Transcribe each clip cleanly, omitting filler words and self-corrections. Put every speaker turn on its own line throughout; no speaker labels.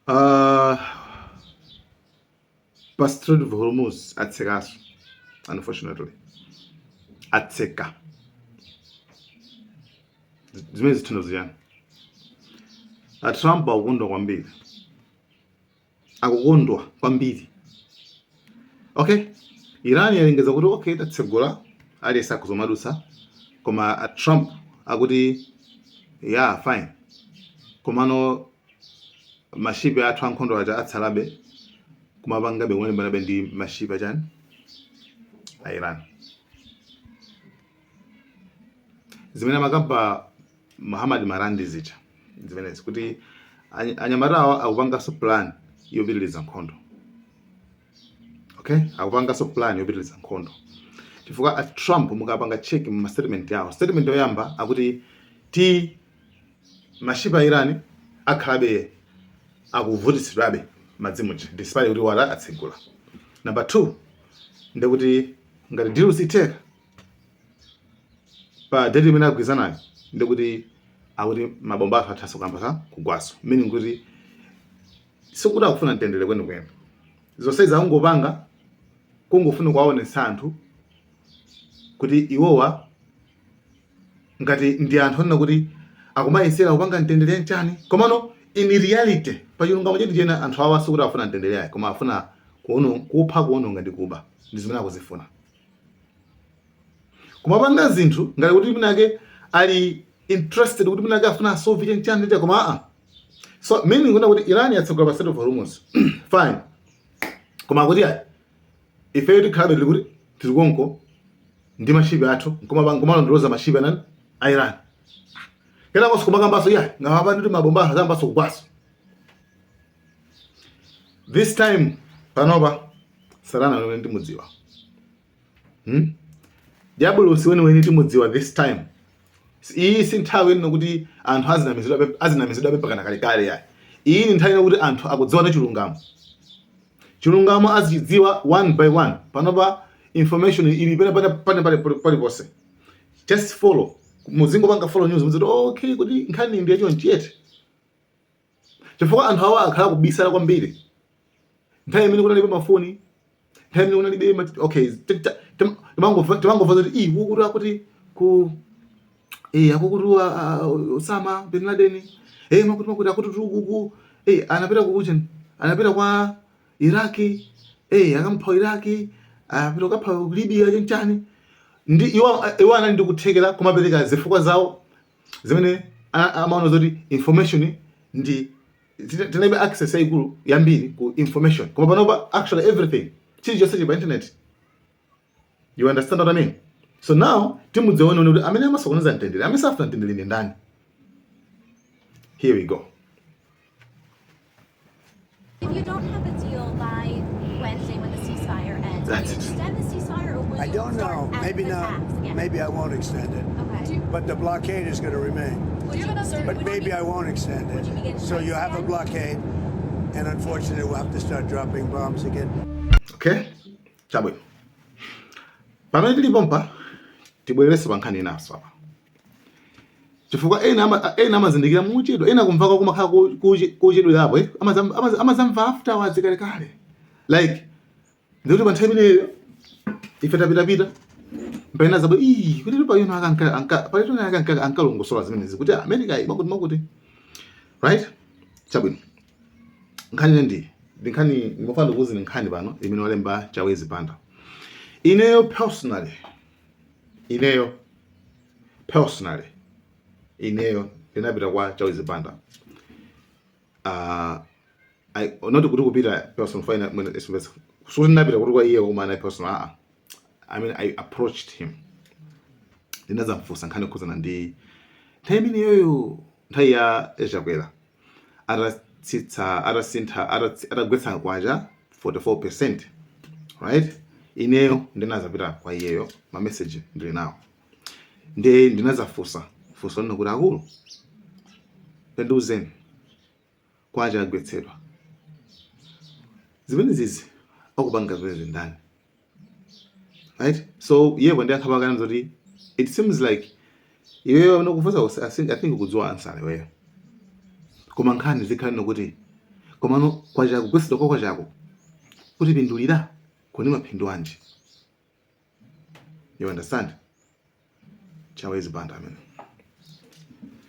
uh Strait of Hormuz atsekaso, unfortunately atseka zimene zithuno ziyani. Trump akukondwa kwambiri okay. Iran yalengeza kuti okay tatsegula aliyesa kuzomadusa, koma Trump akuti yeah fine, komano mashipi athu ankhondo aja atsalabe kumapangabe kulimbanabe ndi mashipi achani a Iran. Zimene amakamba Muhammad Marandi zija zimenezi kuti anyamatawa akupanganso plan yopitiriza nkhondo okay, akupanganso plan yopitiriza nkhondo chifukwa Trump mukapanga check mu statement yawo, statement yoyamba akuti mashipa a Iran akhalabe akuvutitsidwabe madzimuja despite kuti wala atsegula. Number 2 ndekuti ngati deal siteka pa date imene agwizanayo ndekuti akuti mabomba athu athaso kamba kugwaso, meaning kuti sikuti akufuna mtendere kwenikweni, zonse zakungopanga kungofuna kuwaonetsa anthu kuti iwowa ngati ndi anthu onena kuti akumayesera kupanga mtendere nchani, komano in reality pa chilungamo chetu chena anthu awa sikuti afuna mtendere ayi, koma afuna kupha kuononga ndi kuba, ndi zimene akuzifuna. Kumapanga zinthu ngati kuti minake ali interested kuti minake afuna asolve nchani cha, koma so meaning kuna kuti Iran yatsegula pa Strait of Hormuz fine, koma kuti ayi ife tikhabe tili kuti tilikonko ndi mashipi athu kumalondoza mashipi anani a Iran, kena koso kumakambaso yayi ngawapa ndi mabomba azambaso kugwaso. This time panopa Sarana wene timudziwa Diabolos wene timudziwa this time. Iyi si nthawi ino kuti anthu azinamizidwabe pakana kalekale yayi. Iyi ni nthawi ino kuti anthu akudziwa na chilungamo azidziwa one by one. Panopa information ili pale pose. Just follow. Muzingo banga follow news muzito okay kuti nkhani ndiye chonchiyete. Chifukwa anthu awa akhala kubisala kwambiri. Nthawi imene kunalibe mafoni, nthawi imene kunalibe okay timangova kuti ukuti akuti ku akukutua Osama bin Laden makuti akuti tuku anapita kukuchen, anapita kwa Iraki akampha Iraki, apita kapha Libya chenchani, ndi iwo anali ndi kuthekera kumapereka zifukwa zawo zimene amaona zoti information ndi tinaibe access yaikulu yambiri ku information, koma panopa actually everything chilichonse pa internet. You understand what I mean? So now timudziona kuti amene amasokoneza mtendere amesafuna mtendere ndi ndani. Here we go.
If you don't have a deal by Wednesday when the ceasefire ends,
That's
will you extend the ceasefire or will
I
you
don't know.
start
Maybe not.
attacks again?
Maybe I won't extend it.
Okay.
But the blockade is going to remain. But maybe I won't extend it. So you have a blockade, and unfortunately, we'll have to start dropping bombs again.
Okay? Chabwe. Pamene tili pompa tibwerese pankhani inaso apa. Chifukwa ena amazindikira muchedwa, ena kumvaka kumakhala kuchedwa yapo amazamva afterwards kalekale. Like ndikuti panthawi imeneyo ife tapita mpena zabo kuti payona ankalongosola zimenezi kuti America makuti right. Chabwino nkhani ndi nkhani ngofana kuzi nkhani pano imene walemba Chawezi Banda. Ineyo personally ndinapita kwa Chawezi Banda. Not kuti kupita personal fine when so ndinapita kuti kwa iye koma personal I mean I approached him. Ndinazamfusa nkhani khuzana ndi nthawi imeneyo nthawi ya echakwera atagwetsa kwacha 44%, right? Ineyo ndinazapita kwa iyeyo ma message ndili nawo ndinazafusa nina kuti akulu nduzeni kwacha agwetsedwa zimene zizi akupanga zimene ndani, right? So yebo ndiyakhapakana zoti it seems like iweyo unokufusa I think kudziwa answer iweyo koma nkhani zikhala nokuti komano kwachako kuyesedwa kwa kwachako kutipindulira kuni maphindu anji. You understand? Chawezi Banda amene.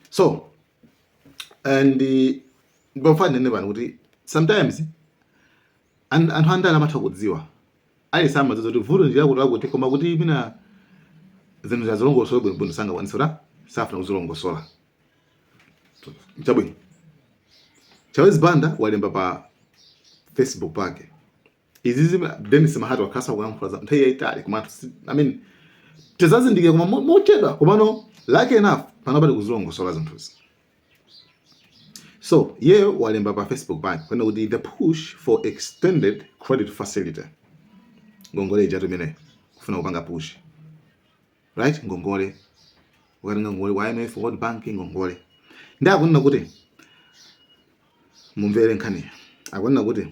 So and bafana nebani kuti sometimes anthu andala amatha kudziwa ali sama zoti vuto ndila kuti akuti koma kuti mina zinthu zazilongosola bwino sanga wanisora safuna kuzilongosola. Chabwino Chawezi Banda walemba pa Facebook pake izizi Dennis Mahatu wakasa kukamfulaza nthawi yaitali koma I mean tezazindike koma mochedwa komano like enough panopali kuzilongosola zinthuzi. So yeye walemba pa Facebook pake kwenda kuti the push for extended credit facility ngongole ijatu mene kufuna kupanga push, right? Ngongole wakati ngongole wa IMF, World Bank ngongole ndi akunena kuti mumvere nkhani akunena kuti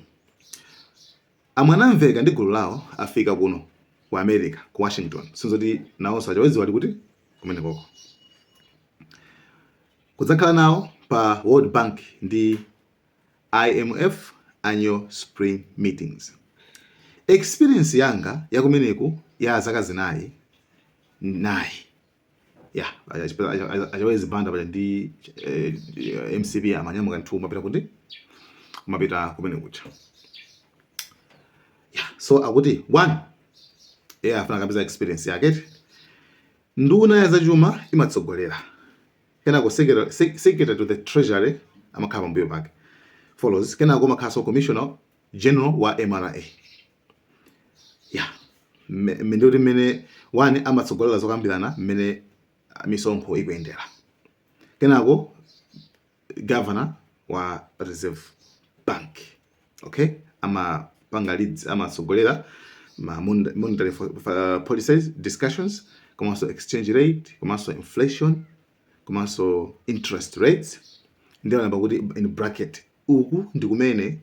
amwanamveka ndi gulu lawo afika kuno ku America ku Washington sinzoti nawo Chawezi wali kuti kumene koko kudzakhala nawo pa World Bank ndi IMF annual spring meetings. Experience yanga yakumeneku ya zaka zinayi yeah Chawezi Banda pali ndi MCB amanyamuka nthumba pita kuti kumapita kumene kucha. Yeah, so akuti one afuna kapeza experience yake nduna ya zachuma imatsogolera kenako secretary to the treasury amakhala pambuyo pake follows kenako makhaso commissioner general wa MRA. Yeah, ndikuti mmene one amatsogolera zokambirana mmene misonkho ikuyendera. Kenako governor wa Reserve Bank, okay, panga leads amatsogolera monetary policies discussions, komanso exchange rate, komanso inflation, komanso interest rates. Ndio namba kuti in bracket uku ndikumene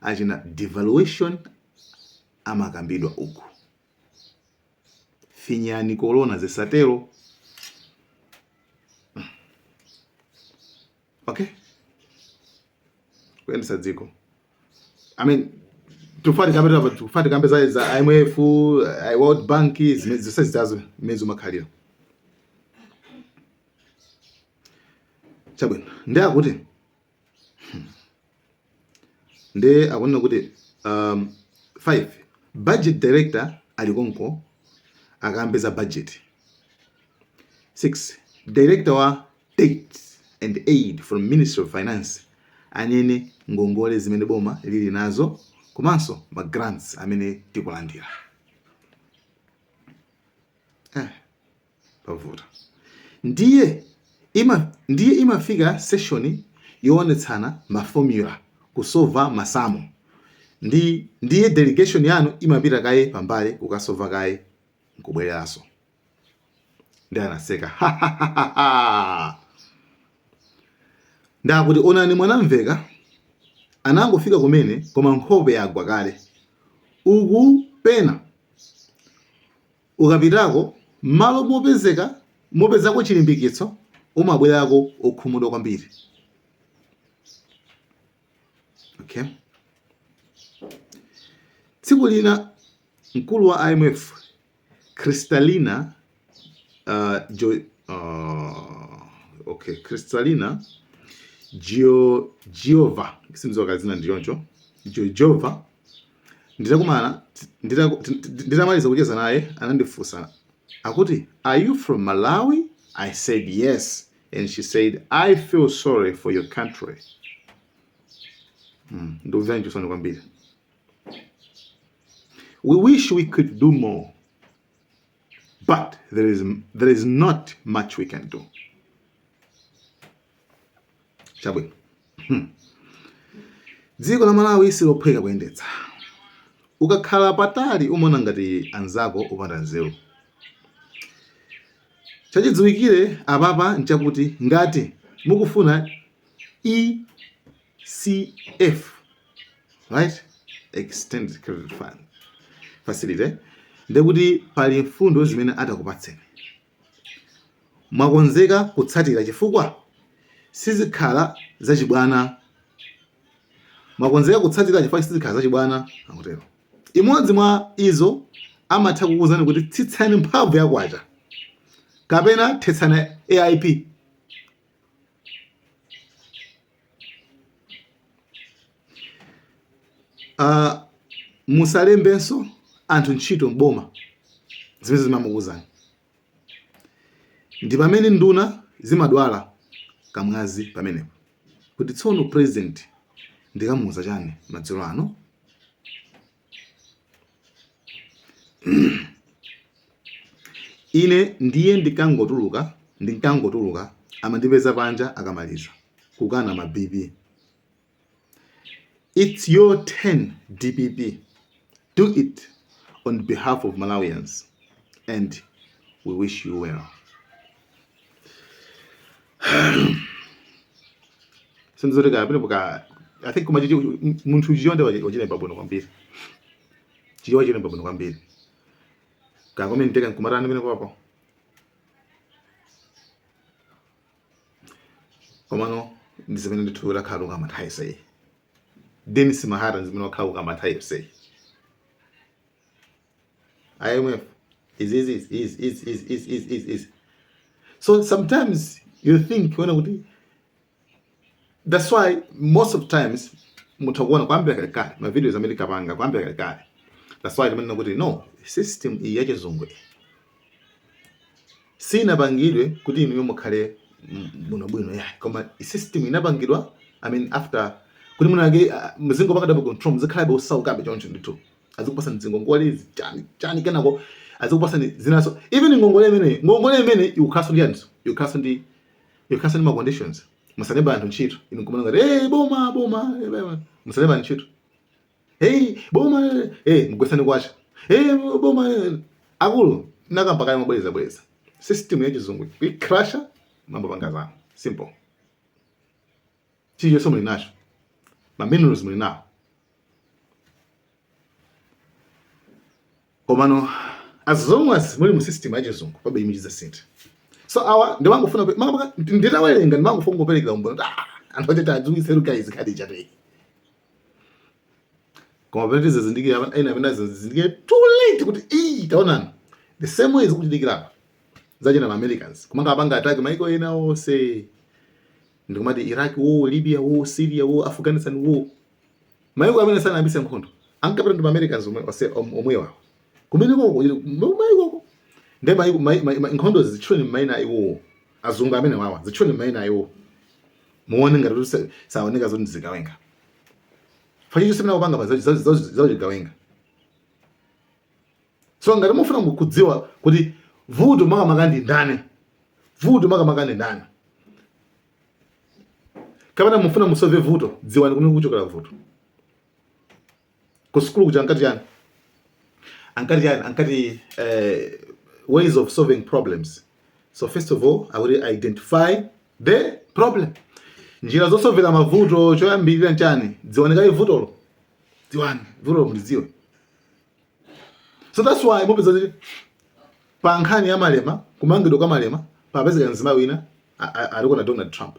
achina devaluation amakambidwa uku. Finyani corona zesatero. Okay? Kwenda dziko. I mean tufati kambe za IMF, World Bank zisazitazo mezo makhalira. Chabwino ndi akuti ndi akuna kuti 5 budget director alikonko akambeza budget. 6 director wa debt and aid from Ministry of Finance anene ngongole zimene boma lili nazo komanso ma grants amene tikulandira. Pavuta. Ndiye imafika session yoonetsana ma formula kusova masamo. Ndiye delegation yanu imapita kaye pambale kukasova kaye nkubweraso. Ndi anaseka. Ndakuti onani mwanamveka anangofika kumene koma nkhope yagwa kale. Uku pena ukapitako malo mopezako chilimbikitso umabwerako okhumudwa kwambiri. Okay. Tsiku lina mkulu wa IMF Kristalina Georgieva simzoka zina ndiyoncho Georgieva nditamaliza kucheza naye anandifunsa akuti, "Are you from Malawi?" I said yes, and she said, "I feel sorry for your country." Ndovyanjo sana kwambiri. We wish we could do more, but there is not much we can do. Chabwino. Dziko la Malawi silophweka kuyendetsa. Ukakhala patali umona ngati anzako upanda nzeru. Chachidziwikire apapa nchakuti ngati mukufuna ECF, right? Extended Credit Facility. Ndekuti pali mfundo zimene atakupatseni. Mwakonzeka kutsatira chifukwa sizikhala zachibwana. mwakonzeka kutsatira chifukwa sizikhala chibwana akutero. Imodzi mwa izo amatha kukuwuzani kuti tsitsani mphamvu yakwacha kapena thetsani AIP. Musalembenso anthu ntchito mboma zimene zimamukuwuzani. Ndi pamene nduna zimadwala kamwazi pamenepo kuti tsono president ndikamuwuza chani madzulo ano. Ine ndiye ndikangotuluka amandipeza panja akamaliza kukana maBP. It's your turn, DPP. Do it on behalf of Malawians, and we wish you well. Sinzoreka pene buka I think kuma muntu chionde wachine babono kwambiri. Chiyo wachine babono kwambiri. Ka kome nditeka nkumarana pene papo. Komano ndizimene ndithula khalo kama thaise. Dennis Mahara nzimene khalo kama thaise. IMF is. So sometimes you think when that's why most of the times mutakuona kwambia kale my videos America panga kwambia kale. That's why tumenena kuti no system iyi yachizungwe sinapangidwe kuti inu mukhale muno bwino ya koma system inapangidwa after kuti munake mzingo pakadapo control mzikhalabe usaukabe choncho ndithu azikupasa mzingongole chani kenako azikupasa zinaso even ngongole imene ukhaso ndi ma conditions musaleba anthu ntchito inu kumana ngati boma musaleba ntchito boma mugwesani kwacha boma akulu nakampakale mabweza system yachizungu ikrasha mambo pangazana simple chiyo somuli nacho ma minerals muli nawo komano as long as muli mu system yachizungu pabe imichiza sinthu. So awa ndimangofuna nditawerenga ndimangofuna kuperekera umbono anthu achita adziwise guys khadi chate koma pete zizindikira ena apena zizindikira too late kuti taonani the same way zikuchitikira zachina ma Americans kumanga apanga attack maiko ena onse ndikumati Iraq war, Libya war, Syria war, Afghanistan war, maiko amene sanayambise nkhondo ankapita ndi ma Americans omwe wawo kumene maiko ndeba nkhondo zichone maina iwo azungu amene wawa zichone maina iwo muone ngati saoneka zoti zikawenga fachicho semena kupanga zachigawenga. So ngati mufuna kudziwa kuti vuto makamaka ndi ndani kapena mufuna musolve vuto dziwani kuti kuchokera vuto ku skulu kuja ankati ways of solving problems. So first of all, I will identify the problem. Njira zosolvera mavuto choyambirira nchani dziwoneka vutolo dziwani vutolo mulidziwe. So that's why mupeza kuti pa nkhani ya malema kumangidwa kwa malema papezeka nzima wina aliko na Donald Trump.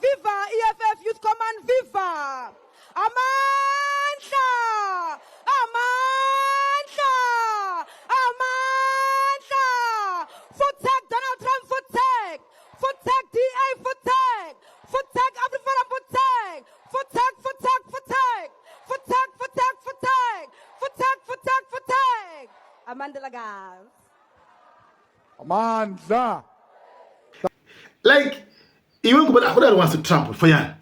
Viva EFF Youth Command, viva! Amandla! Futek Donald Trump, futek! Futek DA, futek! Futek Afriforum, futek! Futek! Amandla, guys.
Amandla!
Like, iwe kubona akudali wants to Trump fayana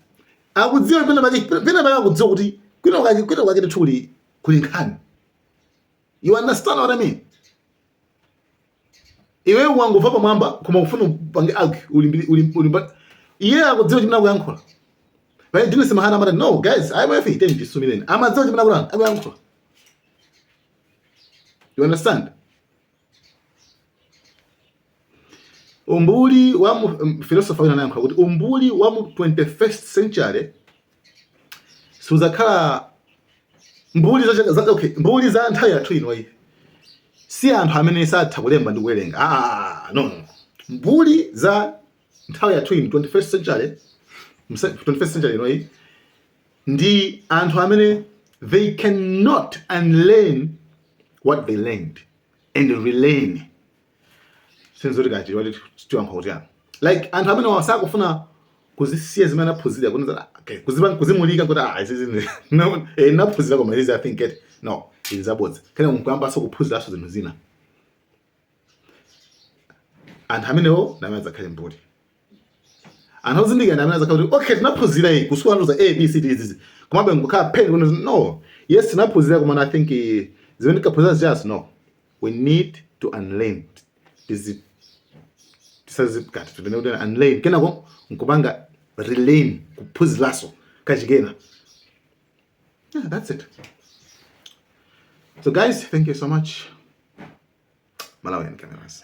akudziwa pena baka kudziwa kuti kwina kwake tuli kuli nkhani. You understand what I mean? Iwe wangu papa mwamba kuma ufuna pange argue ulimba iye akudziwa chimene akuyankhula. But Dennis Mahara mara no guys I will fit in jisumileni amadziwa chimene akuyankhula. You understand? Umbuli wa philosopher wina nayankhula kuti umbuli wa mu 21st century suzakhala mbuli za nthawi yathu ino iyi si anthu amene satha kulemba ndi kuwerenga. No. Mbuli za nthawi yathu in 21st century inoyi ndi anthu amene they cannot unlearn what they learned and relearn. Sinzoti kati wali tiwankha kuti yani. Like anthu amene wasakufuna kuzisiya zimene aphunzira kunza okay kuzimulika kuti izi no naphunzira koma izi I think it no izabodza kana mkwamba sokuphunzira aso zinthu zina. Anthu amenewo ndameza khale mbuli. Anthu ozindika ndameza khale kuti okay tinaphunzira iyi kusuwanuza A B C D izi komabe ngokhala pen kuno no yes tinaphunzira koma I think zimene tikaphunzira just no we need to unlearn this tisazikati tunene unlearn kenako nkubanga relearn kuphunziraso kachikena. Yeah, that's it. So guys, thank you so much. Malawian cameras.